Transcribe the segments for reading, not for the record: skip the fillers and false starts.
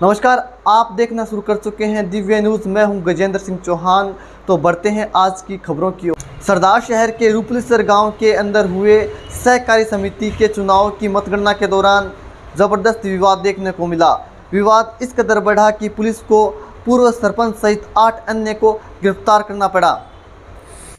नमस्कार, आप देखना शुरू कर चुके हैं दिव्य न्यूज़। मैं हूं गजेंद्र सिंह चौहान। तो बढ़ते हैं आज की खबरों की ओर। सरदार शहर के रूपलीसर गांव के अंदर हुए सहकारी समिति के चुनाव की मतगणना के दौरान ज़बरदस्त विवाद देखने को मिला। विवाद इस कदर बढ़ा कि पुलिस को पूर्व सरपंच सहित 8 अन्य को गिरफ्तार करना पड़ा।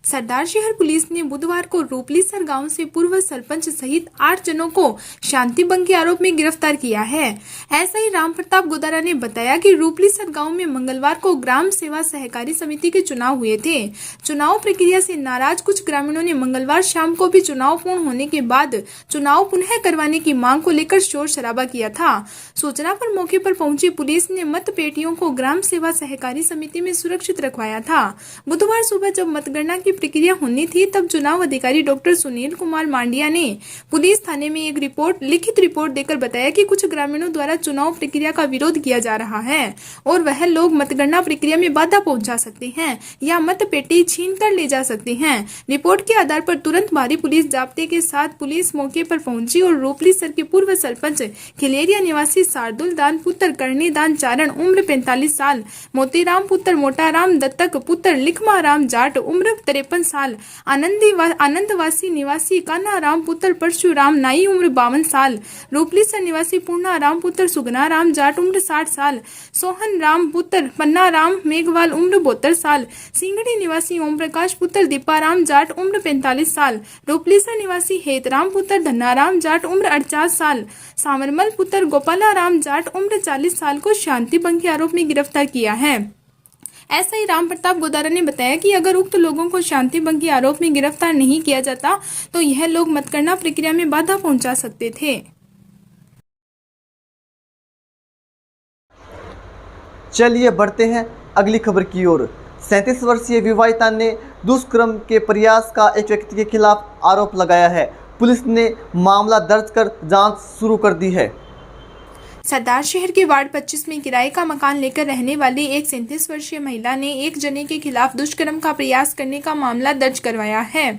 सरदार शहर पुलिस ने बुधवार को रूपलीसर गांव से पूर्व सरपंच सहित 8 जनों को शांति भंग के आरोप में गिरफ्तार किया है। ऐसा ही राम प्रताप गोदारा ने बताया कि रूपलीसर गांव में मंगलवार को ग्राम सेवा सहकारी समिति के चुनाव हुए थे। चुनाव प्रक्रिया से नाराज कुछ ग्रामीणों ने मंगलवार शाम को भी चुनाव पूर्ण होने के बाद चुनाव पुनः करवाने की मांग को लेकर शोर शराबा किया था। सूचना पर मौके पर पहुंची पुलिस ने मत पेटियों को ग्राम सेवा सहकारी समिति में सुरक्षित रखवाया था। बुधवार सुबह जब मतगणना की प्रक्रिया होनी थी तब चुनाव अधिकारी डॉक्टर सुनील कुमार मांडिया ने पुलिस थाने में एक लिखित रिपोर्ट देकर बताया कि कुछ ग्रामीणों द्वारा चुनाव प्रक्रिया का विरोध किया जा रहा है और वह लोग मतगणना प्रक्रिया में बाधा पहुंचा सकते हैं या मत पेटी छीन कर ले जा सकते हैं। रिपोर्ट के आधार पर तुरंत भारी पुलिस जाब्ते के साथ पुलिस मौके पर पहुंची और रूपलीसर के पूर्व सरपंच खिलेरिया निवासी शार्दुल दान पुत्र करणी दान चारण उम्र 45 साल, मोतीराम पुत्र मोटाराम दत्तक पुत्र लिखमा राम जाट उम्र 53 साल, आनंदवासी निवासी कान्हा राम पुत्र परशुराम नाई उम्र 52 साल, रूपलीसर निवासी पूर्णा राम पुत्र सुगना राम जाट उम्र 60 साल, सोहन राम पुत्र पन्ना राम मेघवाल उम्र 72 साल, सिंगड़ी निवासी ओम प्रकाश पुत्र दीपाराम जाट उम्र 45 साल, रूपलीसर निवासी हेतराम पुत्र धन्नाराम जाट उम्र 48 साल, सामरमल पुत्र गोपाला राम जाट उम्र 40 साल को शांति भंग के आरोप में गिरफ्तार किया है। ऐसा ही राम प्रताप गोदारा ने बताया कि अगर उक्त लोगों को शांति भंग के आरोप में गिरफ्तार नहीं किया जाता तो यह लोग मतगणना प्रक्रिया में बाधा पहुंचा सकते थे। चलिए बढ़ते हैं अगली खबर की ओर। 37 वर्षीय विवाहिता ने दुष्कर्म के प्रयास का एक व्यक्ति के खिलाफ आरोप लगाया है। पुलिस ने मामला दर्ज कर जांच शुरू कर दी है। सरदार शहर के वार्ड 25 में किराए का मकान लेकर रहने वाली एक 37 वर्षीय महिला ने एक जने के खिलाफ दुष्कर्म का प्रयास करने का मामला दर्ज करवाया है।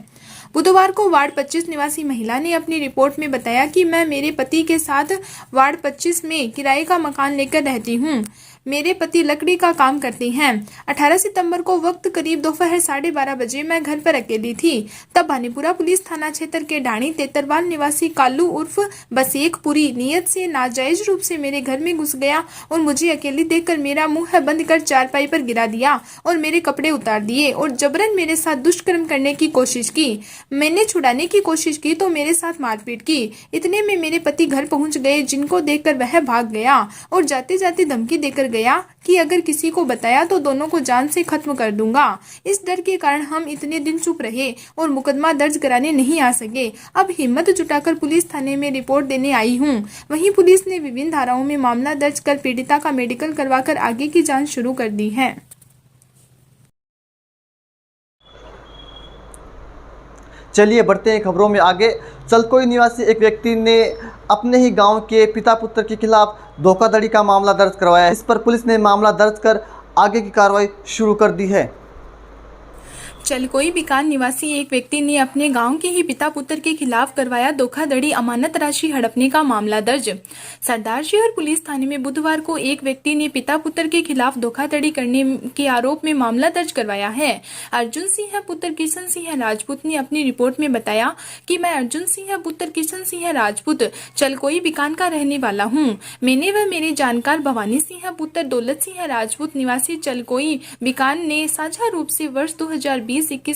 बुधवार को वार्ड 25 निवासी महिला ने अपनी रिपोर्ट में बताया कि मैं मेरे पति के साथ वार्ड 25 में किराए का मकान लेकर रहती हूँ। मेरे पति लकड़ी का काम करते हैं। 18 सितंबर को वक्त करीब दोपहर 12:30 बजे मैं घर पर अकेली थी। तब भानीपुरा पुलिस थाना क्षेत्र के ढाणी तेतरवाल निवासी कालू उर्फ बसेकपुरी नियत से नाजायज रूप से मेरे घर में घुस गया और मुझे अकेली देखकर मेरा मुंह बंद कर चारपाई पर गिरा दिया और मेरे कपड़े उतार दिए और जबरन मेरे साथ दुष्कर्म करने की कोशिश की। मैंने छुड़ाने की कोशिश की तो मेरे साथ मारपीट की। इतने में मेरे पति घर पहुंच गए, जिनको देखकर वह भाग गया और जाते जाते धमकी देकर गया कि अगर किसी को बताया तो दोनों को जान से खत्म कर दूंगा। इस डर के कारण हम इतने दिन चुप रहे और मुकदमा दर्ज कराने नहीं आ सके। अब हिम्मत जुटाकर पुलिस थाने में रिपोर्ट देने आई हूं। वहीं पुलिस ने विभिन्न धाराओं में मामला दर्ज कर पीड़िता का मेडिकल करवाकर आगे की जांच शुरू कर दी है। चलिए बढ़ते हैं खबरों में आगे। चलकोई निवासी एक व्यक्ति ने अपने ही गांव के पिता पुत्र के खिलाफ धोखाधड़ी का मामला दर्ज करवाया। इस पर पुलिस ने मामला दर्ज कर आगे की कार्रवाई शुरू कर दी है। चलकोई बिकान निवासी एक व्यक्ति ने अपने गांव के ही पिता पुत्र के खिलाफ करवाया धोखाधड़ी अमानत राशि हड़पने का मामला दर्ज। सरदार शहर पुलिस थाने में बुधवार को एक व्यक्ति ने पिता पुत्र के खिलाफ धोखाधड़ी करने के आरोप में मामला दर्ज करवाया है। अर्जुन सिंह पुत्र किशन सिंह राजपूत ने अपनी रिपोर्ट में बताया कि मैं अर्जुन सिंह पुत्र किशन सिंह राजपूत चलकोई बिकान का रहने वाला हूँ। मैंने व मेरे जानकार भवानी सिंह पुत्र दौलत सिंह राजपूत निवासी चलकोई बिकान ने साझा रूप से वर्ष 2020-21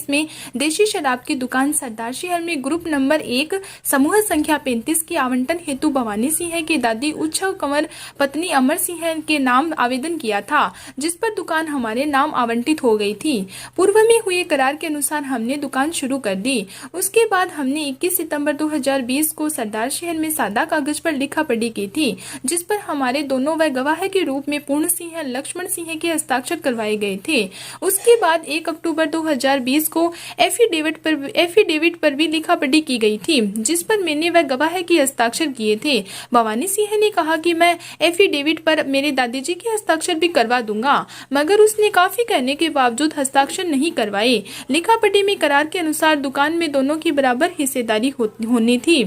में देशी शराब की दुकान सरदार शहर में ग्रुप नंबर 1 समूह संख्या 35 की आवंटन हेतु भवानी सिंह की दादी उच्छव कंवर पत्नी अमर सिंह के नाम आवेदन किया था, जिस पर दुकान हमारे नाम आवंटित हो गई थी। पूर्व में हुए करार के अनुसार हमने दुकान शुरू कर दी। उसके बाद हमने 21 सितंबर 2020 को सरदार शहर में सादा कागज पर लिखा पढ़ी की थी, जिस पर हमारे दोनों व गवाह के रूप में पूर्ण सिंह लक्ष्मण सिंह के हस्ताक्षर करवाए गए थे। उसके बाद 1 अक्टूबर 2020 को एफिडेविट पर भी लिखा पढ़ी की गई थी, जिस पर मैंने व गवाह के हस्ताक्षर किए थे। भवानी सिंह ने कहा कि मैं एफिडेविट पर मेरे दादी जी के हस्ताक्षर भी करवा दूंगा, मगर उसने काफी कहने के बावजूद हस्ताक्षर नहीं करवाए। लिखा पढ़ी में करार के अनुसार दुकान में दोनों की बराबर हिस्सेदारी होनी थी।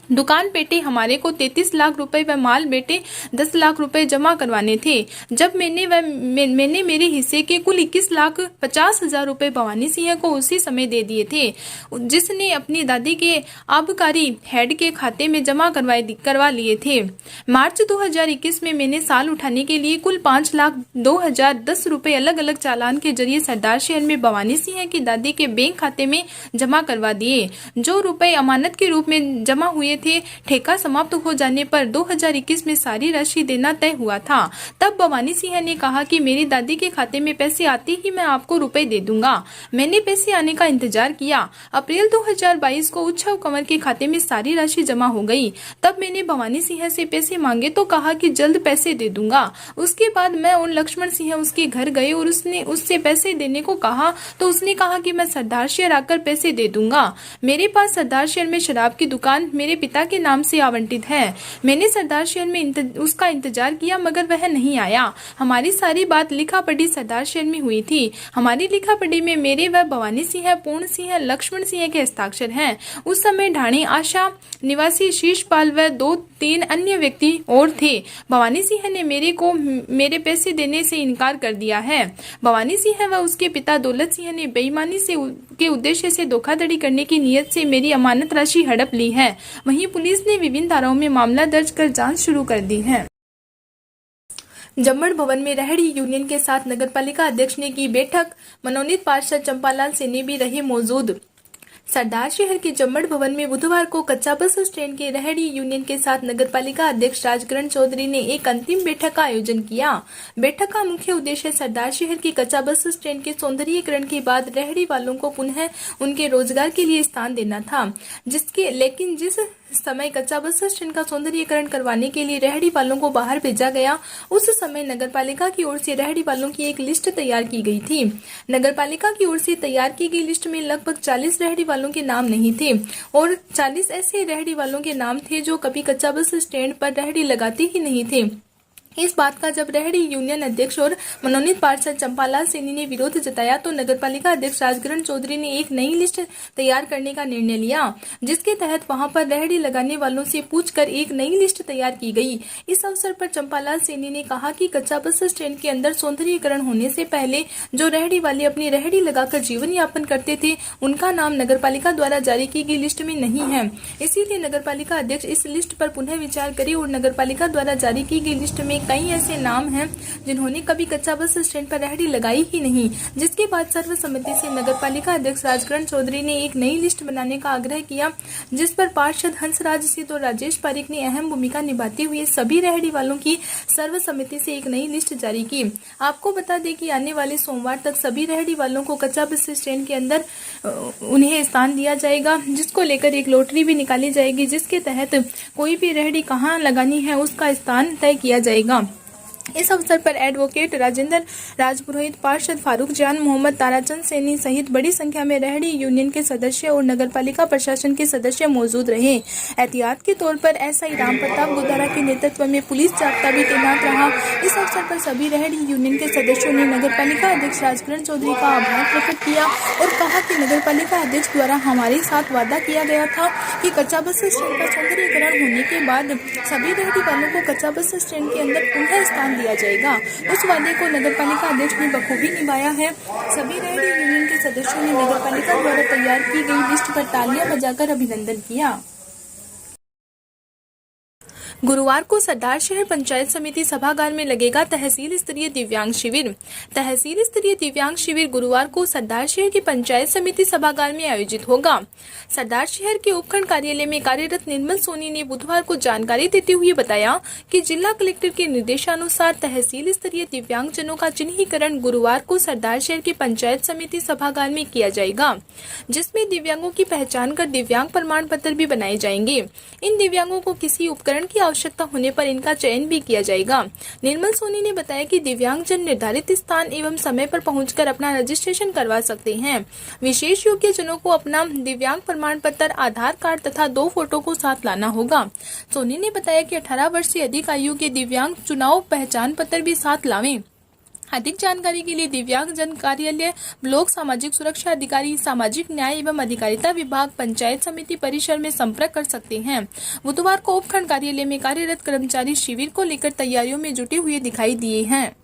दुकान पेटे हमारे को 33 लाख रुपए व माल बेटे 10 लाख रुपए जमा करवाने थे। जब मैंने मेरे हिस्से के कुल 21,50,000 रुपए भवानी सिंह को उसी समय दे दिए थे, जिसने अपनी दादी के आबकारी हेड के खाते में जमा करवा लिए थे। मार्च 2021 में मैंने साल उठाने के लिए कुल 5,02,010 रुपए अलग अलग चालान के जरिए सरदार शहर में भवानी सिंह की दादी के बैंक खाते में जमा करवा दिए। जो रुपए अमानत के रूप में जमा हुए थे, ठेका समाप्त हो जाने पर 2021 में सारी राशि देना तय हुआ था। तब भवानी सिंह ने कहा कि मेरी दादी के खाते में पैसे आते ही मैं आपको रुपए दे दूंगा। मैंने पैसे आने का इंतजार किया। अप्रैल 2022 को उत्सव कंवर के खाते में सारी राशि जमा हो गई। तब मैंने भवानी सिंह से पैसे मांगे तो कहा कि जल्द पैसे दे दूंगा। उसके बाद मैं और लक्ष्मण सिंह उसके घर गए और उससे पैसे देने को कहा तो उसने कहा कि मैं सरदार शहर आकर पैसे दे दूंगा। मेरे पास सरदार शहर में शराब की दुकान मेरे पिता के नाम से आवंटित है। मैंने सरदार शहर में उसका इंतजार किया मगर वह नहीं आया। हमारी सारी बात लिखा पढ़ी सरदार शहर में हुई थी। हमारी लिखा पढ़ी में मेरे व भवानी सिंह, पूर्ण सिंह, लक्ष्मण सिंह के हस्ताक्षर हैं। उस समय ढाणी आशा निवासी शीशपाल व 2-3 अन्य व्यक्ति और थे। भवानी सिंह ने मेरे पैसे देने से इनकार कर दिया है। भवानी सिंह व उसके पिता दौलत सिंह ने बेईमानी के उद्देश्य से धोखाधड़ी करने की नीयत से मेरी अमानत राशि हड़प ली है। वहीं पुलिस ने विभिन्न धाराओं में मामला दर्ज कर जांच शुरू कर दी है। जम्मड़ भवन में रेहड़ी यूनियन के साथ नगरपालिका अध्यक्ष ने की बैठक। मनोनीत पार्षद चंपालाल सैनी भी रहे मौजूद। सरदार शहर के जम्मड़ भवन में बुधवार को कच्चा बस स्टैंड के रेहड़ी यूनियन के साथ नगरपालिका अध्यक्ष राजकरण चौधरी ने एक अंतिम बैठक का आयोजन किया। बैठक का मुख्य उद्देश्य सरदार शहर के कच्चा बस स्टैंड के सौंदर्यीकरण के बाद रेहड़ी वालों को पुनः उनके रोजगार के लिए स्थान देना था। लेकिन जिस समय कच्चा बस स्टैंड का सौंदर्यीकरण करवाने के लिए रेहड़ी वालों को बाहर भेजा गया, उस समय नगरपालिका की ओर से रेहड़ी वालों की एक लिस्ट तैयार की गई थी। नगरपालिका की ओर से तैयार की गई लिस्ट में लगभग 40 रेहड़ी वालों के नाम नहीं थे और 40 ऐसे रेहड़ी वालों के नाम थे जो कभी कच्चा बस स्टैंड पर रेहड़ी लगाते ही नहीं थे। इस बात का जब रेहड़ी यूनियन अध्यक्ष और मनोनीत पार्षद चंपालाल सैनी ने विरोध जताया तो नगरपालिका अध्यक्ष राजकरण चौधरी ने एक नई लिस्ट तैयार करने का निर्णय लिया, जिसके तहत वहां पर रेहड़ी लगाने वालों से पूछकर एक नई लिस्ट तैयार की गई। इस अवसर पर चंपालाल सैनी ने कहा कि कच्चा बस स्टैंड के अंदर सौंदर्यीकरण होने से पहले जो रेहड़ी वाले अपनी रेहड़ी लगाकर जीवन यापन करते थे, उनका नाम नगरपालिका द्वारा जारी की गई लिस्ट में नहीं है। इसीलिए नगरपालिका अध्यक्ष इस लिस्ट पर पुनः विचार करे और नगरपालिका द्वारा जारी की गई लिस्ट में कई ऐसे नाम हैं जिन्होंने कभी कच्चा बस स्टैंड पर रेहड़ी लगाई ही नहीं। जिसके बाद सर्वसम्मति से नगरपालिका अध्यक्ष राजकरण चौधरी ने एक नई लिस्ट बनाने का आग्रह किया, जिस पर पार्षद हंसराज सिंह और राजेश पारिक ने अहम भूमिका निभाते हुए सभी रेहड़ी वालों की सर्वसम्मति से एक नई लिस्ट जारी की। आपको बता दें कि आने वाले सोमवार तक सभी रेहड़ी वालों को कच्चा बस स्टैंड के अंदर उन्हें स्थान दिया जाएगा, जिसको लेकर एक लॉटरी भी निकाली जाएगी, जिसके तहत कोई भी रेहड़ी कहाँ लगानी है उसका स्थान तय किया जाएगा। इस अवसर पर एडवोकेट राजेंद्र राजपुरोहित, पार्षद फारूक जान, मोहम्मद ताराचंद सैनी सहित बड़ी संख्या में रेहड़ी यूनियन के सदस्य और नगरपालिका प्रशासन के सदस्य मौजूद रहे। एहतियात के तौर पर एसआई राम प्रताप गोदारा के नेतृत्व में पुलिस जाब्ता भी तैनात रहा। इस अवसर पर सभी रेहड़ी यूनियन के सदस्यों ने नगरपालिका अध्यक्ष राजकरण चौधरी का आभार प्रकट किया और कहा कि नगरपालिका अध्यक्ष द्वारा हमारे साथ वादा किया गया था कि कच्चा बस स्टैंड का सौंदर्यीकरण होने के बाद सभी रेहड़ी वालों को कच्चा बस स्टैंड के अंदर पुनः स्थान दिया जाएगा। उस वादे को नगरपालिका अध्यक्ष ने बखूबी निभाया है। सभी रेहड़ी यूनियन के सदस्यों ने नगरपालिका द्वारा तैयार की गई लिस्ट पर तालियां बजाकर अभिनंदन किया। गुरुवार को सरदार शहर पंचायत समिति सभागार में लगेगा तहसील स्तरीय दिव्यांग शिविर। तहसील स्तरीय दिव्यांग शिविर गुरुवार को सरदार शहर की पंचायत समिति सभागार में आयोजित होगा। सरदार शहर के उपखंड कार्यालय में कार्यरत निर्मल सोनी ने बुधवार को जानकारी देते हुए बताया कि जिला कलेक्टर के निर्देशानुसार तहसील स्तरीय दिव्यांगजनों का चिन्हीकरण गुरुवार को सरदार शहर की पंचायत समिति सभागार में किया जाएगा, जिसमें दिव्यांगों की पहचान कर दिव्यांग प्रमाण पत्र भी बनाए जाएंगे। इन दिव्यांगों को किसी उपकरण की आवश्यकता होने पर इनका चयन भी किया जाएगा। निर्मल सोनी ने बताया कि दिव्यांगजन निर्धारित स्थान एवं समय पर पहुंचकर अपना रजिस्ट्रेशन करवा सकते हैं। विशेष योग्य जनों को अपना दिव्यांग प्रमाण पत्र, आधार कार्ड तथा 2 फोटो को साथ लाना होगा। सोनी ने बताया कि 18 वर्ष से अधिक आयु के दिव्यांग चुनाव पहचान पत्र भी साथ लावें। अधिक जानकारी के लिए दिव्यांग जन कार्यालय, ब्लॉक सामाजिक सुरक्षा अधिकारी, सामाजिक न्याय एवं अधिकारिता विभाग, पंचायत समिति परिसर में संपर्क कर सकते हैं। बुधवार को उपखंड कार्यालय में कार्यरत कर्मचारी शिविर को लेकर तैयारियों में जुटे हुए दिखाई दिए हैं।